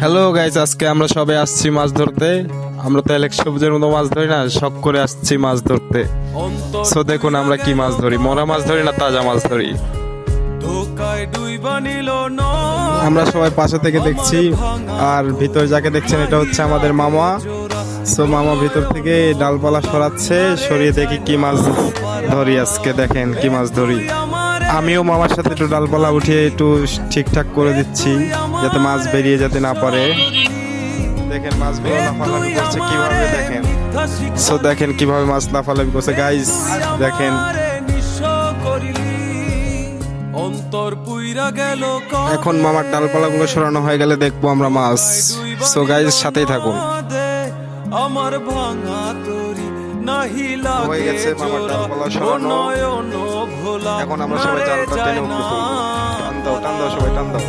Hello guys, আজকে আমরা সবাই আসছি মাছ ধরতে। আমরা তো এলেক সবুজের মতো মাছ ধরি না, শখ করে আসছি মাছ ধরতে। সো দেখুন আমরা কি মাছ ধরি, মরা মাছ ধরি না তাজা মাছ ধরি। আমরা সবাই পাশে থেকে দেখছি, আর ভিতরে যাকে দেখছেন এটা হচ্ছে আমাদের মামা। সো মামা ভিতর থেকে ডালপালা সরাচ্ছে, সরিয়ে দেখি কি মাছ ধরি। আজকে দেখেন কি মাছ ধরি। আমিও মামার সাথে একটু ডালপালা উঠিয়ে একটু ঠিকঠাক করে দিচ্ছি, যাতে মাছ বেরিয়ে যেতে না পারে। দেখেন মাছগুলো লাফালাফি করছে কিভাবে, দেখেন। সো দেখেন কিভাবে মাছ লাফালাফি করছে গাইস, দেখেন। এখন মামার ডালপালাগুলো সরানো হয়ে গেলে দেখবো আমরা মাছ। সো গাইস সাথেই থাকুন। আমার ভাঙা তরি নাহি লাগে হয়ে গেছে মামার ডালপালা সরানো। এখন আমরা সবাই জালটা টেনে উঠবো। টান দাও টান দাও, সবাই টান দাও।